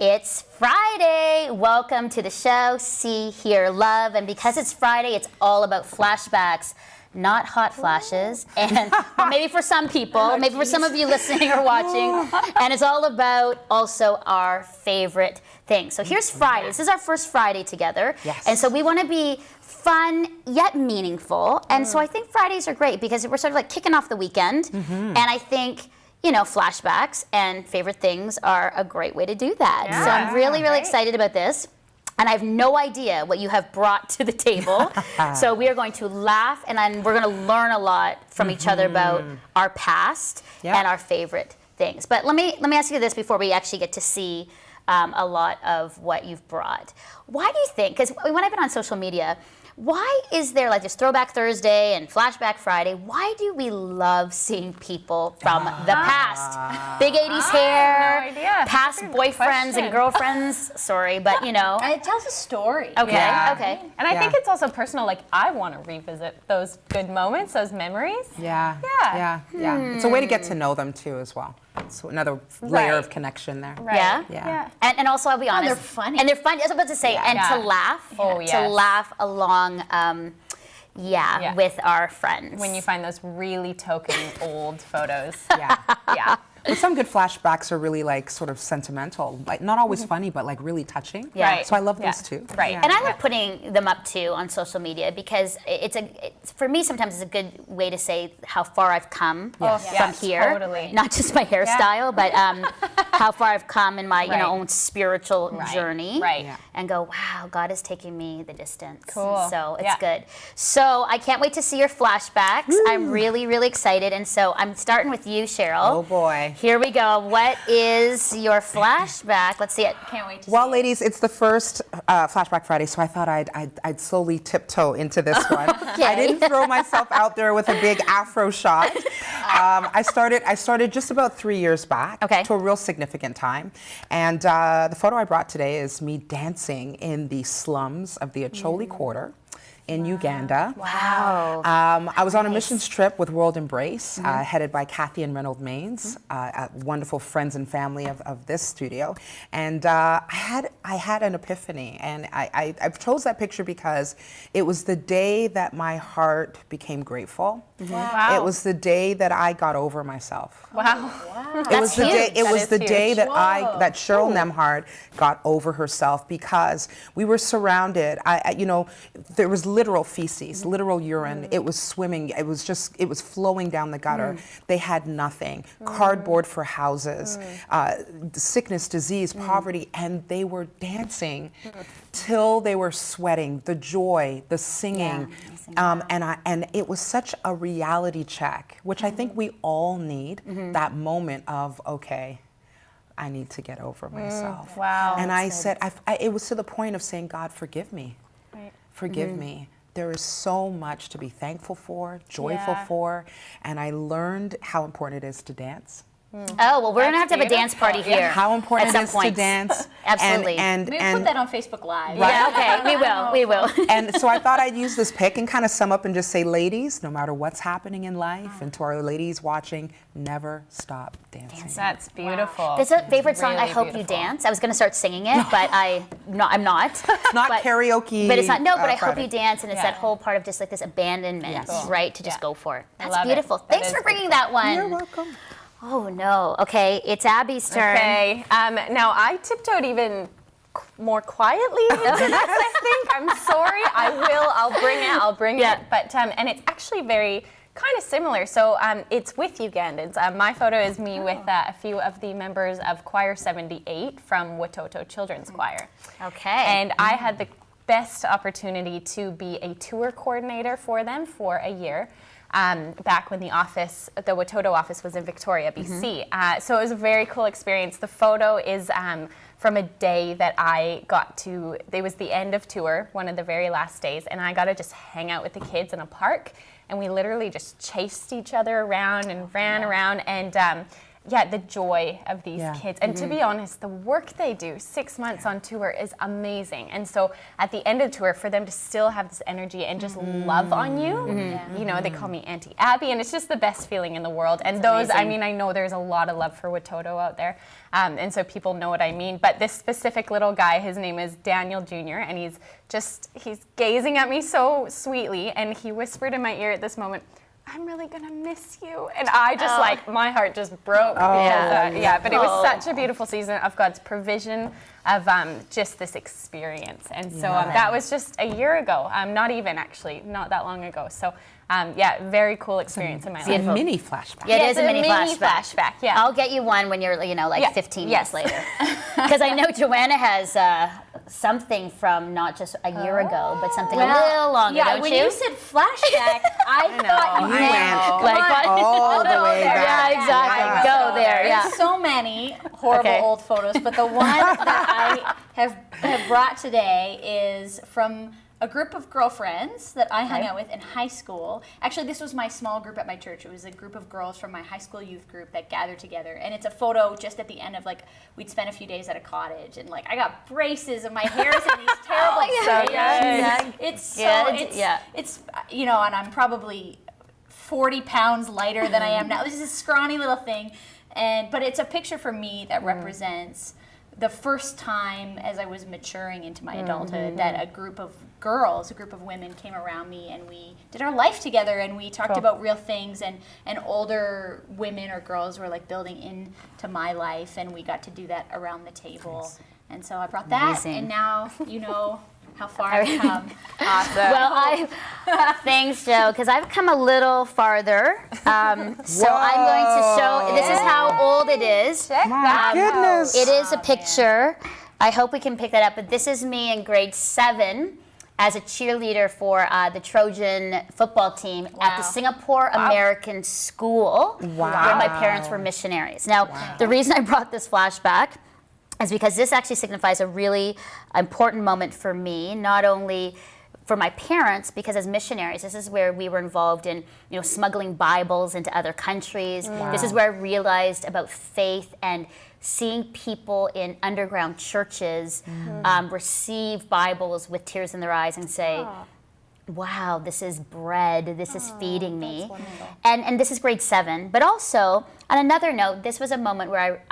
It's Friday. Welcome to the show, See, Hear, Love. And because it's Friday, it's all about flashbacks, not hot flashes. And or maybe for some people, maybe for some of you listening or watching. And it's all about also our favorite things. So here's Friday. This is our first Friday together. Yes. And so we want to be fun yet meaningful. And so I think Fridays are great because we're sort of like kicking off the weekend. And I think, you know, flashbacks and favorite things are a great way to do that. Yeah. So I'm really excited about this. And I have no idea what you have brought to the table. So we are going to laugh and then we're going to learn a lot from each other about our past and our favorite things. But let me ask you this before we actually get to see a lot of what you've brought. Why do you think, because when I've been on social media, why is there like this Throwback Thursday and Flashback Friday? Why do we love seeing people from the past? Big 80s hair, no idea. past boyfriends and girlfriends. Sorry, but you know. It tells a story. Okay, okay. And I think it's also personal. Like, I want to revisit those good moments, those memories. Yeah. Yeah. It's a way to get to know them too as well. So another layer of connection there. Yeah? Yeah. And also, I'll be honest. they're funny. And they're funny. I was about to say, and to laugh. Oh, To yes. laugh along, with our friends. When you find those really token old photos. Yeah. Yeah. But some good flashbacks are really like sort of sentimental, like not always funny, but like really touching. Yeah. Right. So I love Yeah. those too. Right. Yeah. And I love putting them up too on social media because it's for me sometimes it's a good way to say how far I've come from Yes, here. totally. Not just my hairstyle, but how far I've come in my Right. own spiritual journey. Right. Yeah. And go, wow, God is taking me the distance. Cool. So it's Yeah. good. So I can't wait to see your flashbacks. I'm really excited. And so I'm starting with you, Cheryl. Oh boy. Here we go. What is your flashback? Let's see it. Can't wait to Well, see ladies, it's the first Flashback Friday, so I thought I'd slowly tiptoe into this one. I didn't throw myself out there with a big afro shot. I started just about 3 years back to a real significant time. And the photo I brought today is me dancing in the slums of the Acholi Quarter in Uganda. Wow. I was on a missions trip with World Embrace, headed by Kathy and Reynold Maines, wonderful friends and family of this studio. And I had an epiphany, and I chose that picture because it was the day that my heart became grateful. Wow. It was the day that I got over myself. Wow. It was the day. huge. It That was is the huge. day that Cheryl Nemhard got over herself because we were surrounded. There was literal feces, literal urine. It was swimming. It was flowing down the gutter. They had nothing. Cardboard for houses, sickness, disease, poverty, and they were dancing till they were sweating. The joy, the singing, and it was such a reality check, which I think we all need. That moment of, okay, I need to get over myself. Wow. And I said, it was to the point of saying, God, forgive me. Right. Forgive me. There is so much to be thankful for, joyful for, and I learned how important it is to dance. Oh, well, we're going to have a dance party beautiful. here. How important at it is some to point. dance. Absolutely. And Maybe put that on Facebook Live. Yeah, okay, we will. and so I thought I'd use this pic and kind of sum up and just say, ladies, no matter what's happening in life, and to our ladies watching, never stop dancing. That's beautiful. There's a favorite song, I Really Hope You beautiful. Dance. I was going to start singing it, but I'm not. Not But- karaoke. But it's not, no, but I Hope Friday. You Dance, and it's Yeah. that whole part of just like this abandonment, Yes. right, to just Yeah. go for it. That's love it. beautiful. That Thanks is for bringing that one. You're welcome. Oh, no. Okay, it's Abby's turn. Okay. Now I tiptoed even more quietly into this. I think. I'm sorry. I'll bring it. But and it's actually very kind of similar. So it's with Ugandans. My photo is me with a few of the members of Choir 78 from Watoto Children's Choir. Okay. And I had the best opportunity to be a tour coordinator for them for a year. Back when the Watoto office was in Victoria, BC. So it was a very cool experience. The photo is from a day that it was the end of tour, one of the very last days, and I got to just hang out with the kids in a park, and we literally just chased each other around and ran around, and the joy of these kids. And to be honest, the work they do, 6 months on tour, is amazing. And so at the end of the tour, for them to still have this energy and just love on you, you know, they call me Auntie Abby, and it's just the best feeling in the world. And those, I mean, I know there's a lot of love for Watoto out there, and so people know what I mean. But this specific little guy, his name is Daniel Jr., and he's gazing at me so sweetly, and he whispered in my ear at this moment, "I'm really gonna miss you," and I just my heart just broke. But it was such a beautiful season of God's provision of just this experience, and so that was just a year ago. Not even actually, not that long ago. So very cool experience in my life. A mini flashback. Yeah, it is a mini flashback. Yeah, I'll get you one when you're 15 years later, because I know Joanna has something from not just a year ago, but something a little longer. Yeah, don't when you? you said flashback, I thought you went all the way back. Yeah, exactly. Go there. Yeah. There's so many horrible old photos, but the one that I have brought today is from a group of girlfriends that I hung out with in high school. Actually, this was my small group at my church. It was a group of girls from my high school youth group that gathered together. And it's a photo just at the end of we'd spent a few days at a cottage, and I got braces and my hair's in these terrible braids. It's and I'm probably 40 pounds lighter than I am now. This is a scrawny little thing. But it's a picture for me that represents the first time as I was maturing into my adulthood that a group of girls, a group of women came around me, and we did our life together, and we talked about real things, and older women or girls were building into my life, and we got to do that around the table. Nice. And so I brought that, and now you know how far I've come. Awesome. Well, thanks, Joe, because I've come a little farther. So I'm going to show, this is how old it is. My goodness. It is a picture. I hope we can pick that up, but this is me in grade 7 as a cheerleader for the Trojan football team at the Singapore American School, where my parents were missionaries. Now, the reason I brought this flashback is because this actually signifies a really important moment for me, not only for my parents, because as missionaries, this is where we were involved in, smuggling Bibles into other countries. Wow. This is where I realized about faith and seeing people in underground churches receive Bibles with tears in their eyes and say, wow, this is bread, this is feeding me. And this is grade 7. But also, on another note, this was a moment where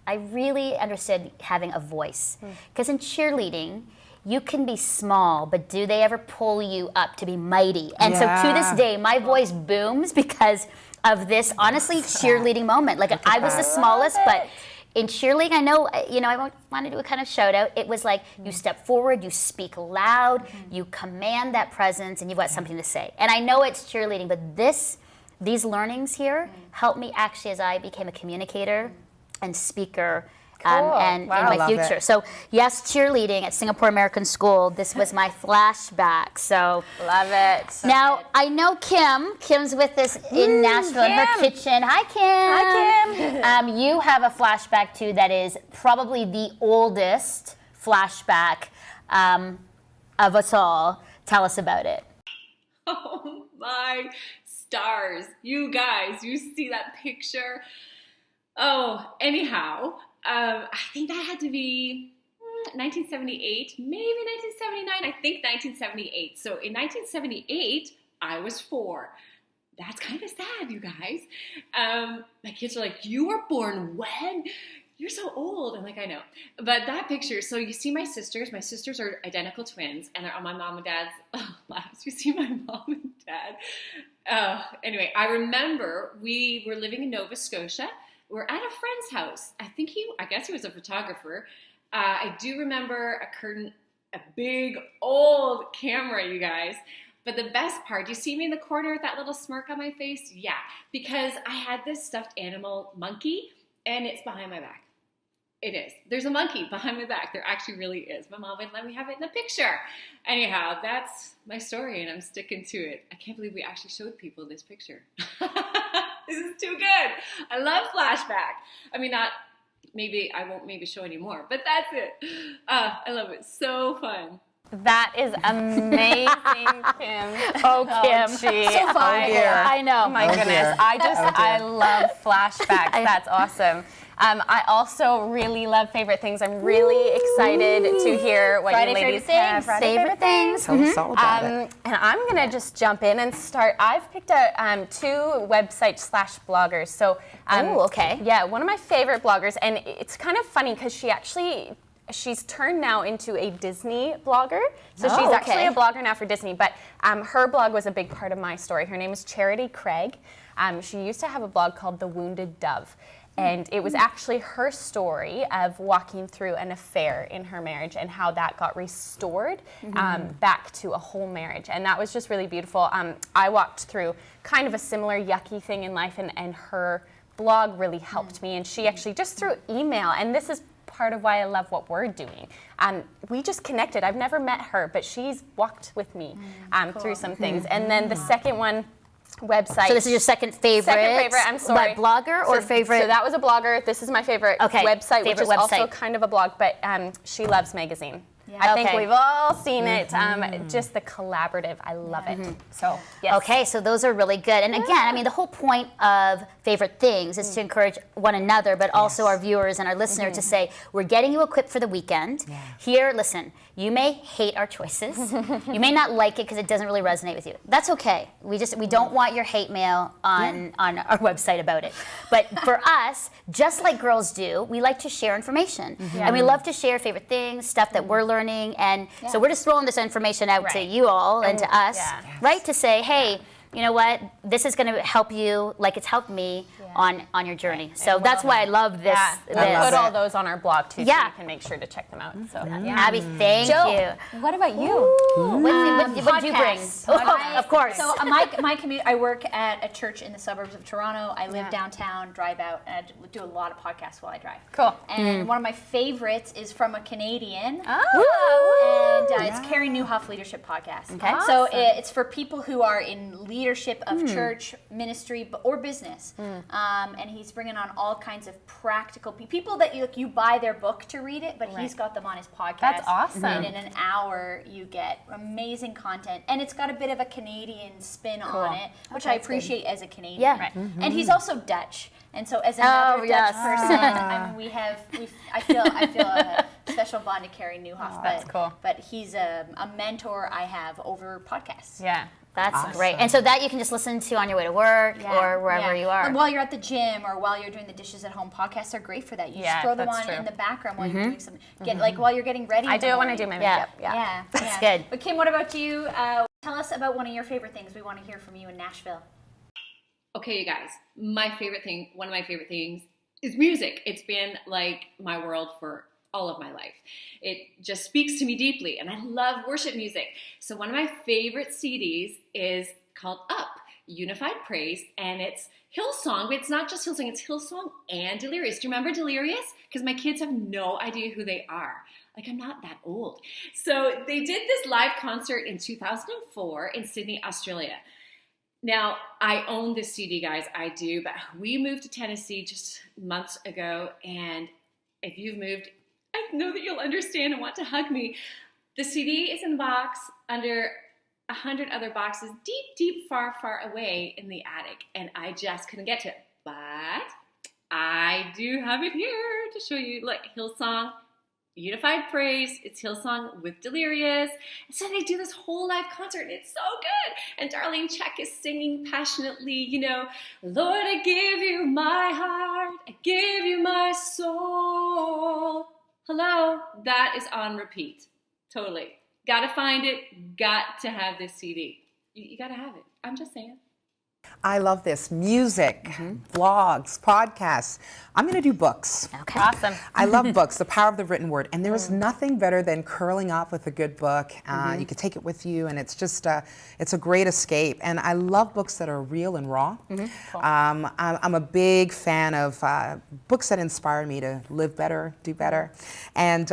I really understood having a voice. Because in cheerleading, you can be small, but do they ever pull you up to be mighty? And so to this day, my voice booms because of this, honestly, cheerleading moment. I was the smallest, but in cheerleading, I know, I want to do a kind of shout out. It was you step forward, you speak loud, you command that presence, and you've got something to say. And I know it's cheerleading, but these learnings here helped me actually as I became a communicator and speaker and in my future. So yes, cheerleading at Singapore American School, this was my flashback. So love it. So now good. I know Kim's with us in Nashville in her kitchen. Hi, Kim. Hi, Kim. You have a flashback too that is probably the oldest flashback of us all. Tell us about it. Oh my stars. You guys, you see that picture? Oh, anyhow, I think that had to be 1978, maybe 1979. I think 1978. So in 1978, I was 4. That's kind of sad, you guys. My kids are like, you were born when? You're so old. I'm like, I know. But that picture, so you see my sisters. My sisters are identical twins, and they're on my mom and dad's laps. You see my mom and dad. Anyway, I remember we were living in Nova Scotia. We're at a friend's house. I guess he was a photographer. I do remember a big old camera, you guys. But the best part, you see me in the corner with that little smirk on my face? Yeah, because I had this stuffed animal monkey, and it's behind my back. It is. There's a monkey behind my back. There actually really is. My mom wouldn't let me have it in the picture. Anyhow, that's my story, and I'm sticking to it. I can't believe we actually showed people this picture. This is too good. I love Flashback. I mean, I won't show anymore, but that's it. I love it. So fun. That is amazing, Kim. Oh, Kim. Gee. So far. Oh, dear. I know. My goodness. dear. I love flashbacks. That's awesome. I also really love favorite things. I'm really excited to hear what Friday you ladies favorite have. things. Friday Favorite things. Tell us all about it. And I'm gonna just jump in and start. I've picked out 2 websites / bloggers. So, Ooh, okay. Yeah, one of my favorite bloggers, and it's kind of funny because she's turned now into a Disney blogger. So she's actually a blogger now for Disney. But her blog was a big part of my story. Her name is Charity Craig. She used to have a blog called The Wounded Dove. And it was actually her story of walking through an affair in her marriage and how that got restored back to a whole marriage. And that was just really beautiful. I walked through kind of a similar yucky thing in life, and her blog really helped me. And she actually, just through email, and this is part of why I love what we're doing. We just connected. I've never met her, but she's walked with me through some things. And then the second one, website. So this is your second favorite? Second favorite, I'm sorry. But blogger or favorite? So that was a blogger. This is my favorite website, which is also kind of a blog, but She Loves magazine. Yeah. I think we've all seen it. Just the collaborative, I love it. So, yes. Okay, so those are really good. And again, I mean, the whole point of favorite things is to encourage one another, but also our viewers and our listener to say, we're getting you equipped for the weekend. Yeah. Here, listen, you may hate our choices. You may not like it because it doesn't really resonate with you. That's okay. We don't want your hate mail on our website about it. But for us, just like girls do, we like to share information. And we love to share favorite things, stuff that we're learning. And so we're just throwing this information out to you all and to us, right? To say, hey, you know what? This is going to help you like it's helped me on your journey. So that's why I love this. We'll put all those on our blog too, so you can make sure to check them out. So, Abby, thank you. What about you? What did you bring? Oh, of course. So my commute, I work at a church in the suburbs of Toronto. I live downtown, drive out, and I do a lot of podcasts while I drive. Cool. And one of my favorites is from a Canadian. And it's Carrie Newhoff Leadership Podcast. Okay. So it's for people who are in leadership of church, ministry, or business. And he's bringing on all kinds of practical people that you buy their book to read it, but he's got them on his podcast. That's awesome. And in an hour, you get amazing content. And it's got a bit of a Canadian spin on it, which I appreciate as a Canadian. Yeah. Right. And he's also Dutch. And so as another Dutch person, I mean, I feel a special bond to Carrie Newhoff. That's cool. But he's a mentor I have over podcasts. Yeah. That's great. And so that you can just listen to on your way to work or wherever you are. And while you're at the gym or while you're doing the dishes at home, podcasts are great for that. You just throw them on in the background while you're doing something. Like while you're getting ready. I do it when I do my makeup. Yeah. That's good. But Kim, what about you? Tell us about one of your favorite things. We want to hear from you in Nashville. Okay, you guys, one of my favorite things is music. It's been like my world for all of my life. It just speaks to me deeply, and I love worship music. So one of my favorite CDs is called Up, Unified Praise, and it's Hillsong, but it's not just Hillsong, it's Hillsong and Delirious. Do you remember Delirious? Because my kids have no idea who they are. Like, I'm not that old. So they did this live concert in 2004 in Sydney, Australia. Now, I own this CD, guys, I do, but we moved to Tennessee just months ago, and if you've moved, I know that you'll understand and want to hug me. The CD is in a box under 100 other boxes, deep, deep, far, far away in the attic, and I just couldn't get to it. But I do have it here to show you. Look, Hillsong, Unified Praise, it's Hillsong with Delirious. And so they do this whole live concert, and it's so good. And Darlene Check is singing passionately, you know, Lord, I give you my heart, I give you my soul. Hello, that is on repeat. Totally. Gotta find it, got to have this CD. You gotta have it. I'm just saying. I love this. Music, vlogs, podcasts. I'm going to do books. Okay. Awesome. I love books, the power of the written word. And there is nothing better than curling up with a good book. You can take it with you, and it's just, it's a great escape. And I love books that are real and raw. Cool. I'm a big fan of books that inspire me to live better, do better. And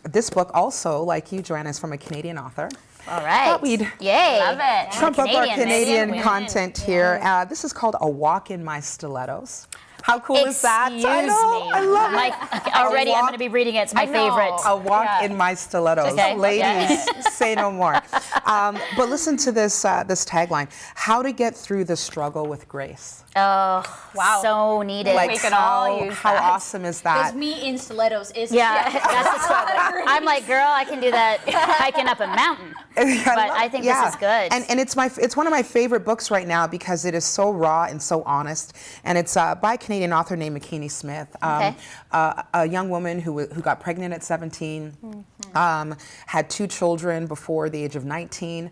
this book also, like you, Joanna, is from a Canadian author. All right. Thought we'd Yay. Love it. trump up our Canadian Canadian women. content here. This is called A Walk in My Stilettos. How cool is that? Excuse I know. me. I love it. Already, I'm walk- going to be reading it. It's my I know. favorite. A walk Yeah. in my stilettos. Okay. Ladies, say no more. But listen to this this tagline: How to get through the struggle with grace. Oh, Wow. so needed. We can all use how that. awesome is that? Because me in stilettos is Yeah, that's the struggle. I'm like, girl, I can do that hiking up a mountain. But I think this is good. And it's one of my favorite books right now because it is so raw and so honest. And it's by a Canadian author named McKinney Smith, Okay. a young woman who got pregnant at 17, had 2 children before the age of 19,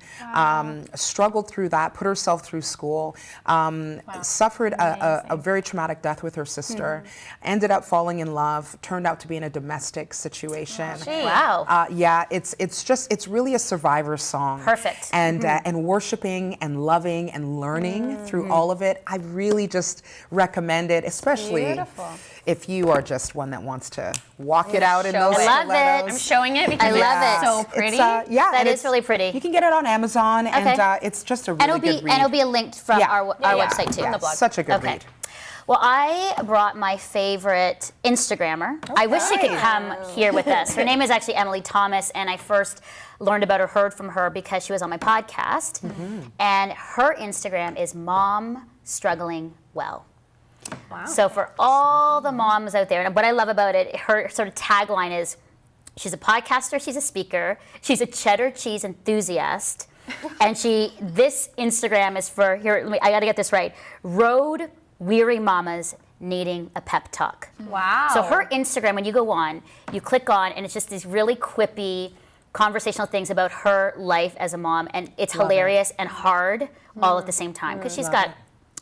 struggled through that, put herself through school, suffered a very traumatic death with her sister, ended up falling in love, turned out to be in a domestic situation. Wow. Yeah, it's really a survivor song. Perfect. And worshiping and loving and learning through all of it. I really just recommend it, especially Beautiful. if you are just one that wants to walk it out in those Show it. I love it. stilettos. I'm showing it because I love it's it. so It's, pretty. yeah, That and is it's- really pretty. You can get it on Amazon, and Okay. it's just a And really it'll be good read. a link from Yeah. our Yeah. website too. On the blog. Such a good Okay. read. Well, I brought my favorite Instagrammer. I wish she could come here with us. Her name is actually Emily Thomas, and I first learned about her, heard from her because she was on my podcast. And her Instagram is Mom Struggling Well. Wow. So for all the moms out there, and what I love about it, her sort of tagline is, she's a podcaster, she's a speaker, she's a cheddar cheese enthusiast, and this Instagram is for, I gotta get this right, road weary mamas needing a pep talk. Wow. So her Instagram, when you go on, you click on, and it's just these really quippy, conversational things about her life as a mom, and it's hilarious and hard all at the same time, because she's got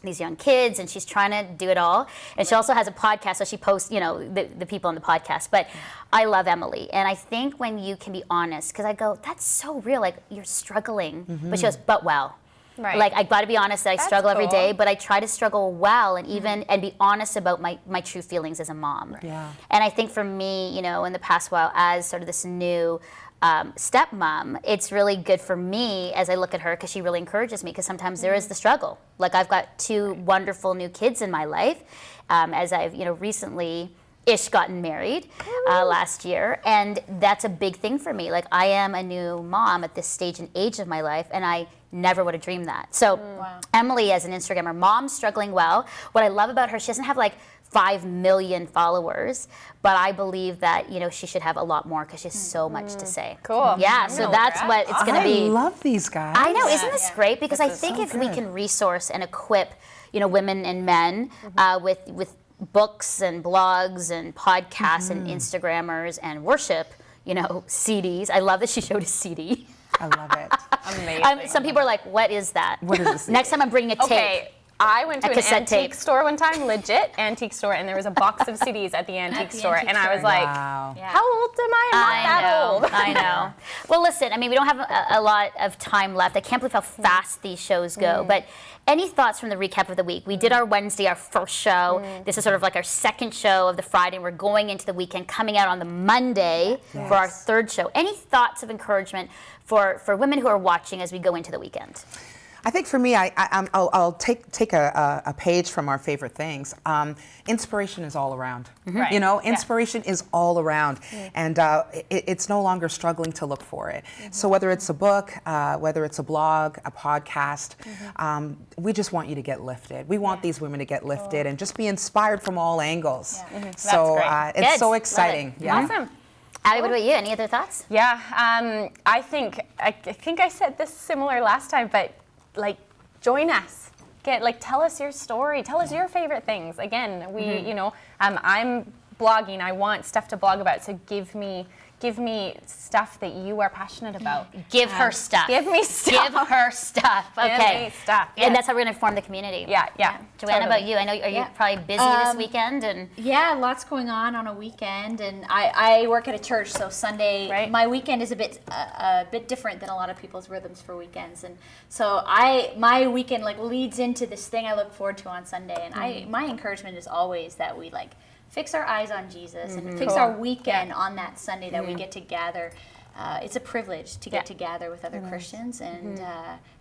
these young kids and she's trying to do it all, and she also has a podcast, so she posts the people on the podcast. But I love Emily, and I think when you can be honest, because I go, that's so real, like you're struggling, but she goes, but well. Right. Like, I got to be honest that I That's struggle every cool. day, but I try to struggle well and and be honest about my true feelings as a mom. Yeah. And I think for me, in the past while, as sort of this new stepmom, it's really good for me as I look at her, because she really encourages me, because sometimes there is the struggle. Like, I've got 2 wonderful new kids in my life, as I've recently gotten married last year, and that's a big thing for me. Like, I am a new mom at this stage and age of my life, and I never would have dreamed that. So Emily, as an Instagrammer, Mom Struggling Well, what I love about her, she doesn't have like 5 million followers, but I believe that she should have a lot more, because she has so much to say. Cool. Yeah, I'm so gonna that's look what it's going to be. I love these guys. I know, isn't this great? Because I This is think so if we good. can resource and equip, women and men with books and blogs and podcasts and Instagrammers and worship, CDs. I love that she showed a CD. I love it. Amazing. Some people are like, what is that? What is a CD? Next time I'm bringing a tape. Okay. I went to A an cassette antique tape. store one time, legit antique store, and there was a box of CDs at the antique store, antique and I was store. like, Wow. how old am I? I'm not that old. I know. Well, listen, we don't have a lot of time left. I can't believe how fast these shows go. But any thoughts from the recap of the week? We did our Wednesday, our first show. This is sort of like our second show of the Friday, and we're going into the weekend, coming out on the Monday for our third show. Any thoughts of encouragement for women who are watching as we go into the weekend? I think for me, I'll take a page from our favorite things. Inspiration is all around. Right. Inspiration is all around, and it's no longer struggling to look for it. So whether it's a book, whether it's a blog, a podcast, we just want you to get lifted. We want these women to get lifted and just be inspired from all angles. So That's it's Good. so Love exciting. it. Yeah. Awesome. Abby, what about you? Any other thoughts? Yeah, I think I said this similar last time, but join us. Tell us your story. Tell us your favorite things. Again, I'm blogging. I want stuff to blog about. So give me stuff that you are passionate about. Give her stuff. Give me stuff. Give her stuff. Okay. Give me stuff. And that's how we're going to form the community. Yeah. Joanna, totally. about you? I know, are you probably busy this weekend? And Yeah, lots going on a weekend, and I work at a church, so Sunday, Right. my weekend is a bit different than a lot of people's rhythms for weekends, and so my weekend leads into this thing I look forward to on Sunday, and my encouragement is always that we fix our eyes on Jesus and fix Cool. our weekend on that Sunday that we get to gather it's a privilege to get to gather with other Christians, and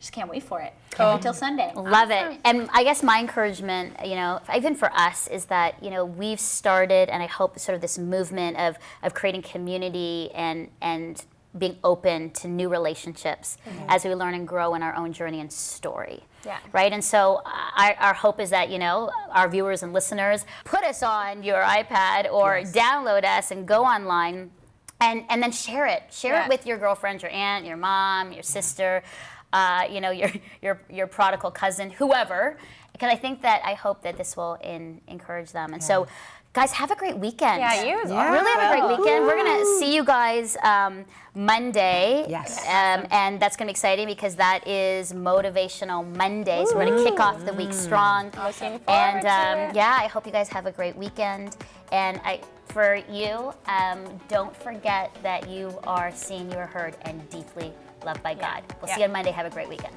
just can't wait for it. Cool. Until Sunday. Love it. And I guess my encouragement, even for us, is that, we've started, and I hope sort of this movement of creating community and being open to new relationships as we learn and grow in our own journey and story. Yeah. Right? And so our hope is that, our viewers and listeners put us on your iPad or download us and go online and then share it. Share it with your girlfriend, your aunt, your mom, your sister, your prodigal cousin, whoever. Because I hope that this will encourage them. And so, guys, have a great weekend. Yeah, you as well. Really have a great weekend. We're going to see you guys Monday. Yes. And that's going to be exciting because that is Motivational Monday. So we're going to kick off the week strong. Looking forward And to it. I hope you guys have a great weekend. And for you, don't forget that you are seen, you are heard, and deeply loved by God. We'll see you on Monday. Have a great weekend.